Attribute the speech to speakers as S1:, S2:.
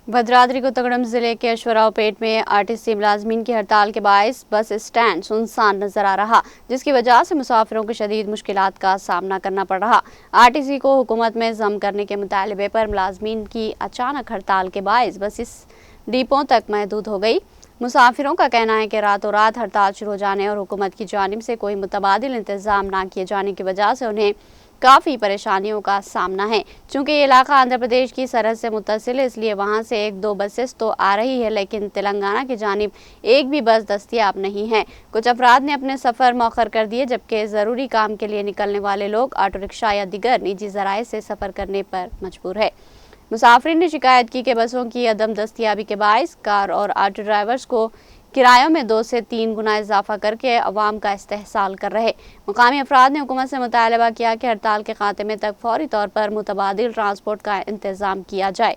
S1: भद्राद्री कोत्तगुड़म जिले के अश्वराव पेट में आरटीसी मुलाजमीन की हड़ताल के बायस बस स्टैंड सुनसान नजर आ रहा, जिसकी वजह से मुसाफिरों को शदीद मुश्किलात का सामना करना पड़ रहा। आरटीसी को हुकूमत में जम करने के मुतालबे पर मुलाजमीन की अचानक हड़ताल के बायस बस इस डिपो तक महदूद हो गई। मुसाफिरों का कहना है कि रातों रात हड़ताल शुरू हो जाने और हुकूमत की जानिब से कोई मुतबादिल इंतजाम न किए जाने की वजह से उन्हें काफ़ी परेशानियों का सामना है। चूँकि ये इलाका आंध्र प्रदेश की सरहद से मुत्तसिल है, इसलिए वहाँ से एक दो बसेस तो आ रही है, लेकिन तेलंगाना की जानिब एक भी बस दस्तयाब नहीं है। कुछ अफराद ने अपने सफ़र मौखर कर दिए, जबकि ज़रूरी काम के लिए निकलने वाले लोग ऑटो रिक्शा या दीगर निजी ज़राए से सफ़र करने पर मजबूर है। मुसाफिरीन ने शिकायत की कि बसों की अदम दस्तयाबी के बायस कार और ऑटो ड्राइवर्स को किरायों में 2 से 3 गुना इजाफा करके अवाम का इस्तेहसाल कर रहे। मुकामी अफराद ने हुकूमत से मुतालबा किया कि हड़ताल के खात्मे तक फौरी तौर पर मुतबादिल ट्रांसपोर्ट का इंतजाम किया जाए।